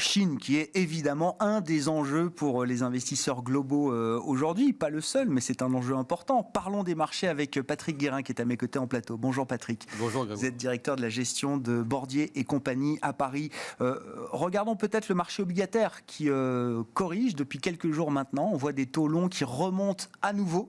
Chine qui est évidemment un des enjeux pour les investisseurs globaux aujourd'hui, pas le seul, mais c'est un enjeu important. Parlons des marchés avec Patrick Guérin qui est à mes côtés en plateau. Bonjour Patrick. Bonjour Grégoire. Vous êtes directeur de la gestion de Bordier et compagnie à Paris. Regardons peut-être le marché obligataire qui corrige depuis quelques jours maintenant. On voit des taux longs qui remontent à nouveau.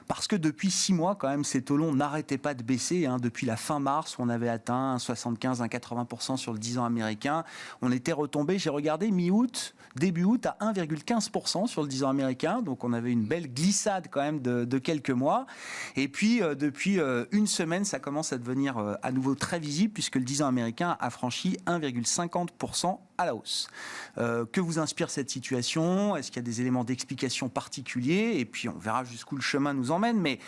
Parce que depuis 6 mois, quand même, ces taux longs n'arrêtaient pas de baisser. Depuis la fin mars, où on avait atteint un 75, un 80% sur le 10 ans américain. On était retombé, j'ai regardé, mi-août, début août, à 1,15% sur le 10 ans américain. Donc on avait une belle glissade quand même de quelques mois. Et puis, depuis une semaine, ça commence à devenir à nouveau très visible, puisque le 10 ans américain a franchi 1,50% à la hausse. Que vous inspire cette situation? Est-ce qu'il y a des éléments d'explication particuliers? Et puis on verra jusqu'où le chemin nous emmène, mais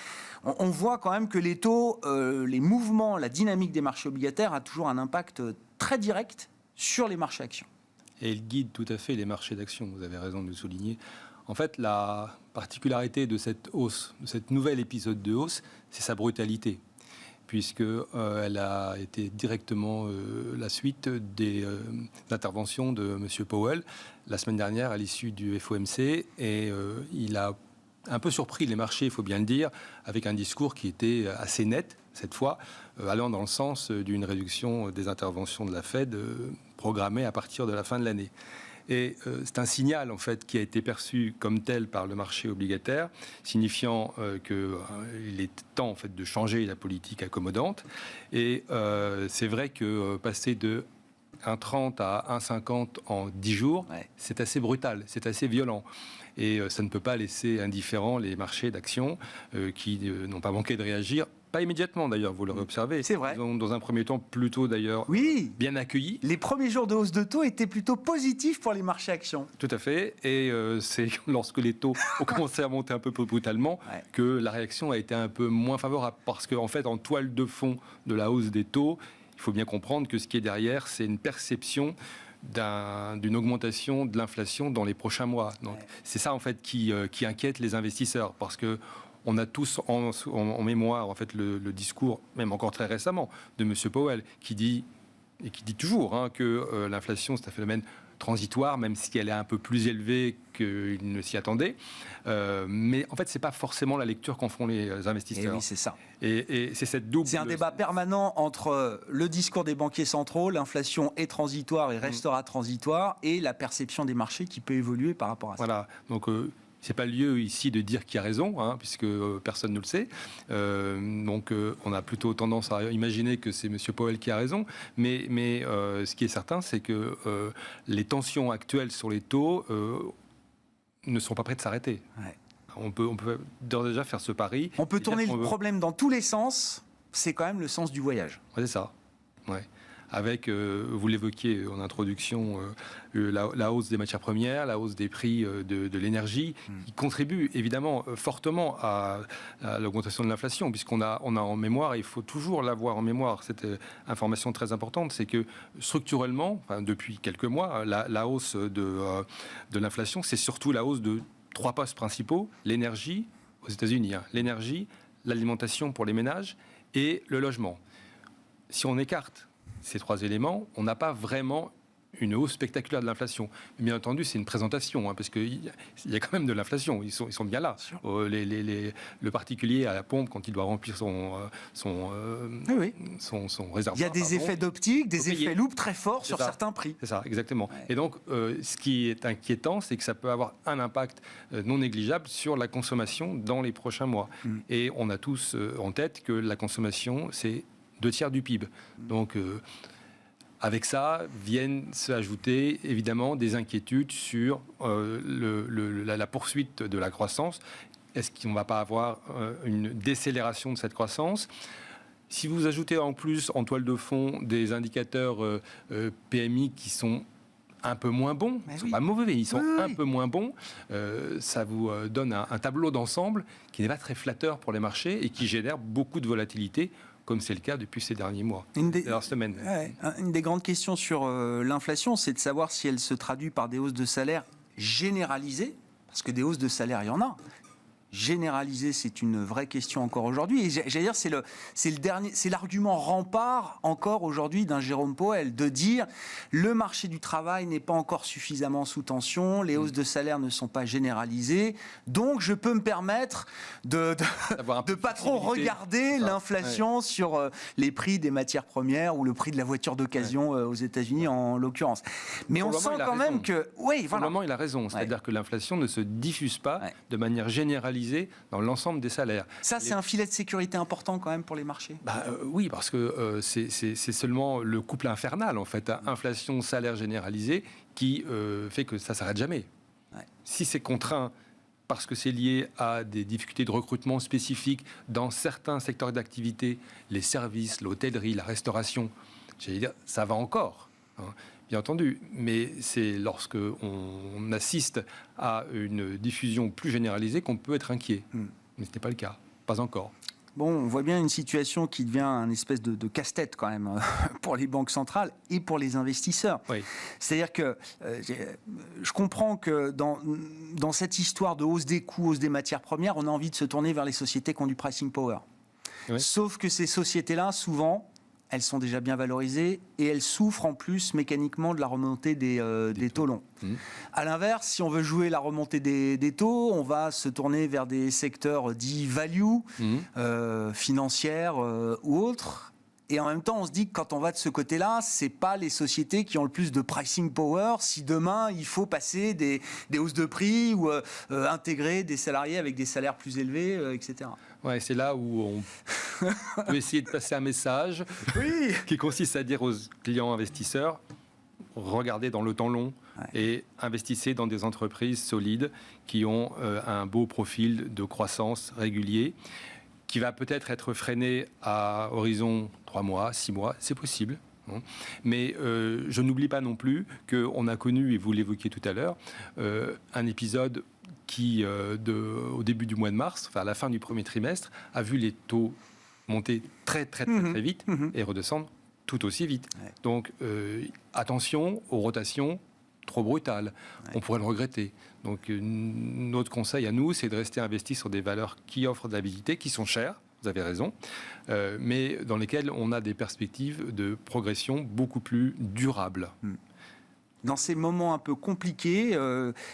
on voit quand même que les taux, les mouvements, la dynamique des marchés obligataires a toujours un impact très direct sur les marchés actions. Et il guide tout à fait les marchés d'actions, vous avez raison de le souligner. En fait, la particularité de cette hausse, de cet nouvel épisode de hausse, c'est sa brutalité, puisqu'elle a été directement la suite des interventions de M. Powell la semaine dernière à l'issue du FOMC, et il a un peu surpris les marchés, il faut bien le dire, avec un discours qui était assez net, cette fois, allant dans le sens d'une réduction des interventions de la Fed programmée à partir de la fin de l'année. Et c'est un signal, en fait, qui a été perçu comme tel par le marché obligataire, signifiant qu'il est temps, en fait, de changer la politique accommodante. Et c'est vrai que passer de 1,30 à 1,50 en 10 jours, c'est assez brutal, c'est assez violent. Et ça ne peut pas laisser indifférents les marchés d'actions qui n'ont pas manqué de réagir. Pas immédiatement d'ailleurs, vous l'aurez observé. C'est vrai. Ils ont dans un premier temps plutôt d'ailleurs bien accueilli. Les premiers jours de hausse de taux étaient plutôt positifs pour les marchés actions. Tout à fait. Et c'est lorsque les taux ont commencé à monter un peu brutalement que la réaction a été un peu moins favorable. Parce qu'en fait, en toile de fond de la hausse des taux, il faut bien comprendre que ce qui est derrière, c'est une perception d'une augmentation de l'inflation dans les prochains mois. Donc, c'est ça en fait qui inquiète les investisseurs, parce que on a tous en mémoire en fait le discours, même encore très récemment, de M. Powell, qui dit toujours que l'inflation c'est un phénomène transitoire, même si elle est un peu plus élevée qu'il ne s'y attendait. Mais en fait, c'est pas forcément la lecture qu'en font les investisseurs. Et oui, c'est ça. Et c'est cette double... C'est un débat permanent entre le discours des banquiers centraux, l'inflation est transitoire et restera transitoire, et la perception des marchés qui peut évoluer par rapport à ça. Voilà, donc... c'est pas le lieu ici de dire qui a raison, puisque personne ne le sait. Donc, on a plutôt tendance à imaginer que c'est M. Powell qui a raison. Mais ce qui est certain, c'est que les tensions actuelles sur les taux ne sont pas prêtes de s'arrêter. Ouais. On peut d'ores et déjà faire ce pari. On peut tourner le problème dans tous les sens. C'est quand même le sens du voyage. Ouais, c'est ça. Ouais. Avec, vous l'évoquiez en introduction, la hausse des matières premières, la hausse des prix de l'énergie, qui contribue évidemment fortement à l'augmentation de l'inflation, puisqu'on a en mémoire, et il faut toujours l'avoir en mémoire, cette information très importante, c'est que structurellement, depuis quelques mois, la hausse de l'inflation, c'est surtout la hausse de 3 postes principaux, l'énergie, aux États-Unis, l'énergie, l'alimentation pour les ménages et le logement. Si on écarte ces 3 éléments, on n'a pas vraiment une hausse spectaculaire de l'inflation. Bien entendu, c'est une présentation, parce qu'il y a quand même de l'inflation. Ils sont bien là. Le particulier à la pompe, quand il doit remplir son réservoir. Il y a des effets d'optique, des effets loupe très forts sur certains prix. C'est ça, exactement. Ouais. Et donc, ce qui est inquiétant, c'est que ça peut avoir un impact non négligeable sur la consommation dans les prochains mois. Et on a tous en tête que la consommation, c'est 2/3 du PIB. Donc, avec ça, viennent se ajouter évidemment des inquiétudes sur la poursuite de la croissance. Est-ce qu'on ne va pas avoir une décélération de cette croissance ? Si vous ajoutez en plus en toile de fond des indicateurs PMI qui sont un peu moins bons, ils ne sont pas mauvais, ils sont un peu moins bons, ça vous donne un tableau d'ensemble qui n'est pas très flatteur pour les marchés et qui génère beaucoup de volatilité, comme c'est le cas depuis ces derniers mois, dernières semaines. Une des grandes questions sur l'inflation, c'est de savoir si elle se traduit par des hausses de salaire généralisées, parce que des hausses de salaire, il y en a. généraliser, c'est une vraie question encore aujourd'hui. Et j'allais dire, c'est l'argument rempart encore aujourd'hui d'un Jérôme Powell, de dire le marché du travail n'est pas encore suffisamment sous tension, les hausses de salaire ne sont pas généralisées, donc je peux me permettre de pas trop regarder l'inflation sur les prix des matières premières ou le prix de la voiture d'occasion aux États-Unis en l'occurrence. Mais on sent quand même que... Oui, Pour le moment, il a raison. C'est-à-dire que l'inflation ne se diffuse pas de manière généralisée dans l'ensemble des salaires. Ça, c'est un filet de sécurité important quand même pour les marchés. Oui, parce que c'est seulement le couple infernal, en fait, inflation, salaire généralisé, qui fait que ça ne s'arrête jamais. Si c'est contraint parce que c'est lié à des difficultés de recrutement spécifiques dans certains secteurs d'activité, les services, l'hôtellerie, la restauration, j'allais dire, ça va encore. Bien entendu, mais c'est lorsque on assiste à une diffusion plus généralisée qu'on peut être inquiet. Mais ce n'est pas le cas, pas encore. Bon, on voit bien une situation qui devient un espèce de casse-tête quand même pour les banques centrales et pour les investisseurs. Oui. C'est-à-dire que je comprends que dans cette histoire de hausse des coûts, hausse des matières premières, on a envie de se tourner vers les sociétés qui ont du pricing power. Oui. Sauf que ces sociétés-là, souvent... elles sont déjà bien valorisées et elles souffrent en plus mécaniquement de la remontée des taux longs. À l'inverse, si on veut jouer la remontée des taux, on va se tourner vers des secteurs dits value, financières ou autres. Et en même temps, on se dit que quand on va de ce côté-là, c'est pas les sociétés qui ont le plus de pricing power si demain il faut passer des hausses de prix ou intégrer des salariés avec des salaires plus élevés, etc. Ouais, c'est là où on peut essayer de passer un message qui consiste à dire aux clients investisseurs, regardez dans le temps long et investissez dans des entreprises solides qui ont un beau profil de croissance régulier, qui va peut-être être freiné à horizon 3 mois, 6 mois, c'est possible. Mais je n'oublie pas non plus qu'on a connu, et vous l'évoquiez tout à l'heure, un épisode qui, au début du mois de mars, enfin à la fin du premier trimestre, a vu les taux monter très vite et redescendre tout aussi vite. Donc attention aux rotations trop brutales. On pourrait le regretter. Donc notre conseil à nous, c'est de rester investi sur des valeurs qui offrent de la visibilité, qui sont chères, vous avez raison, mais dans lesquelles on a des perspectives de progression beaucoup plus durables. Dans ces moments un peu compliqués,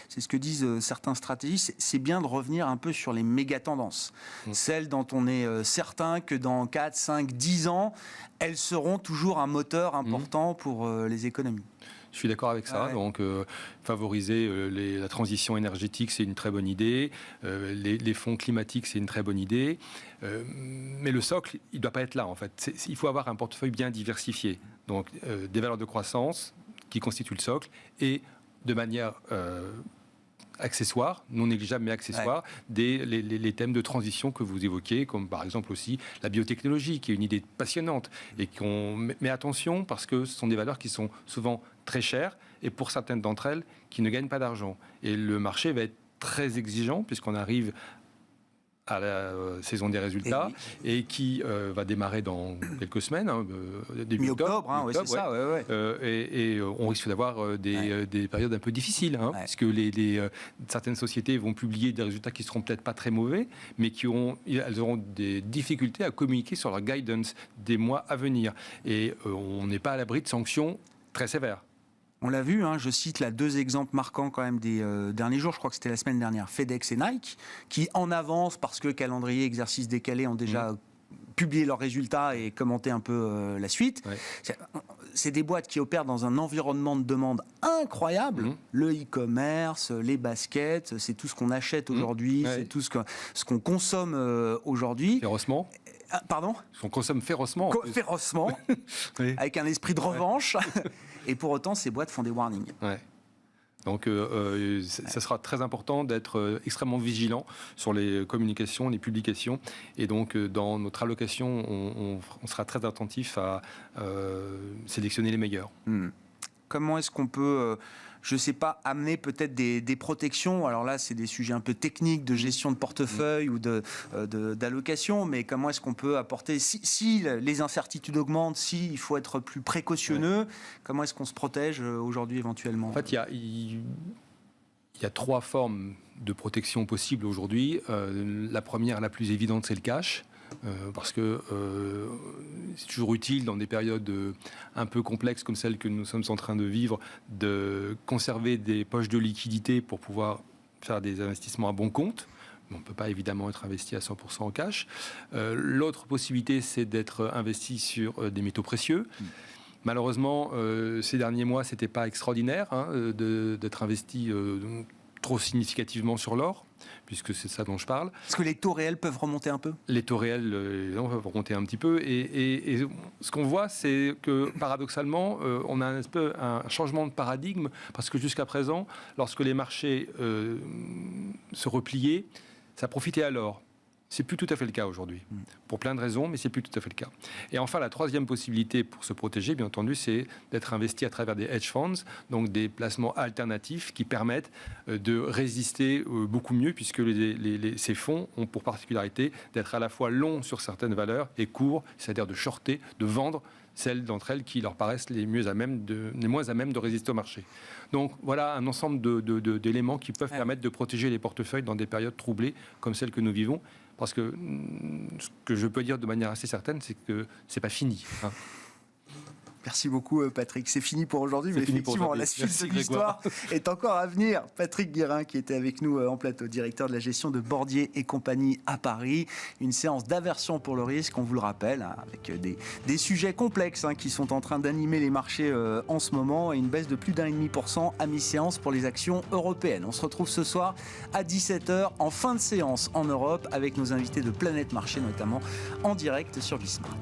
c'est ce que disent certains stratégistes, c'est bien de revenir un peu sur les méga-tendances. Celles dont on est certain que dans 4, 5, 10 ans, elles seront toujours un moteur important pour les économies. Je suis d'accord avec ça. Donc, favoriser la transition énergétique, c'est une très bonne idée. Les fonds climatiques, c'est une très bonne idée. Mais le socle, il ne doit pas être là, en fait. Il faut avoir un portefeuille bien diversifié. Donc, des valeurs de croissance qui constituent le socle et de manière accessoires, non négligeables mais accessoires, les thèmes de transition que vous évoquez, comme par exemple aussi la biotechnologie, qui est une idée passionnante. Et mais attention, parce que ce sont des valeurs qui sont souvent très chères et pour certaines d'entre elles qui ne gagnent pas d'argent. Et le marché va être très exigeant puisqu'on arrive à la saison des résultats et qui va démarrer dans quelques semaines, début octobre, c'est ça. Et on risque d'avoir des périodes un peu difficiles, puisque certaines sociétés vont publier des résultats qui seront peut-être pas très mauvais, mais elles auront des difficultés à communiquer sur leur guidance des mois à venir. Et on n'est pas à l'abri de sanctions très sévères. On l'a vu, je cite là 2 exemples marquants quand même des derniers jours, je crois que c'était la semaine dernière, FedEx et Nike, qui en avance, parce que calendrier, exercice décalé, ont déjà publié leurs résultats et commenté un peu la suite. C'est des boîtes qui opèrent dans un environnement de demande incroyable. Le e-commerce, les baskets, c'est tout ce qu'on achète aujourd'hui, c'est tout ce qu'on consomme aujourd'hui. Férocement. Pardon ? On consomme férocement. Férocement, avec un esprit de revanche. Et pour autant, ces boîtes font des warnings. Donc, ça sera très important d'être extrêmement vigilant sur les communications, les publications. Et donc, dans notre allocation, on sera très attentif à sélectionner les meilleurs. Comment est-ce qu'on peut, je ne sais pas, amener peut-être des protections ? Alors là, c'est des sujets un peu techniques de gestion de portefeuille ou d'allocation, mais comment est-ce qu'on peut apporter, si les incertitudes augmentent, s'il faut être plus précautionneux, comment est-ce qu'on se protège aujourd'hui éventuellement ? En fait, il y y a 3 formes de protection possibles aujourd'hui. La première, la plus évidente, c'est le cash. Parce que c'est toujours utile dans des périodes un peu complexes comme celles que nous sommes en train de vivre, de conserver des poches de liquidité pour pouvoir faire des investissements à bon compte. On ne peut pas évidemment être investi à 100% en cash. L'autre possibilité, c'est d'être investi sur des métaux précieux. Malheureusement, ces derniers mois, ce n'était pas extraordinaire d'être investi trop significativement sur l'or, puisque c'est ça dont je parle. Est-ce que les taux réels peuvent remonter un peu ? Les taux réels peuvent remonter un petit peu. Et ce qu'on voit, c'est que paradoxalement, on a un changement de paradigme, parce que jusqu'à présent, lorsque les marchés se repliaient, ça profitait à l'or. C'est plus tout à fait le cas aujourd'hui, pour plein de raisons, mais c'est plus tout à fait le cas. Et enfin, la troisième possibilité pour se protéger, bien entendu, c'est d'être investi à travers des hedge funds, donc des placements alternatifs qui permettent de résister beaucoup mieux, puisque ces fonds ont pour particularité d'être à la fois longs sur certaines valeurs et courts, c'est-à-dire de shorter, de vendre celles d'entre elles qui leur paraissent les moins à même de résister au marché. Donc voilà un ensemble d'éléments qui peuvent permettre de protéger les portefeuilles dans des périodes troublées comme celles que nous vivons. Parce que ce que je peux dire de manière assez certaine, c'est que c'est pas fini. Merci beaucoup Patrick. C'est fini pour aujourd'hui, mais effectivement, la suite de l'histoire est encore à venir. Patrick Guérin, qui était avec nous en plateau, directeur de la gestion de Bordier et compagnie à Paris. Une séance d'aversion pour le risque, on vous le rappelle, avec des sujets complexes qui sont en train d'animer les marchés en ce moment, et une baisse de plus d'1,5% à mi-séance pour les actions européennes. On se retrouve ce soir à 17h en fin de séance en Europe avec nos invités de Planète Marché, notamment en direct sur Bismart.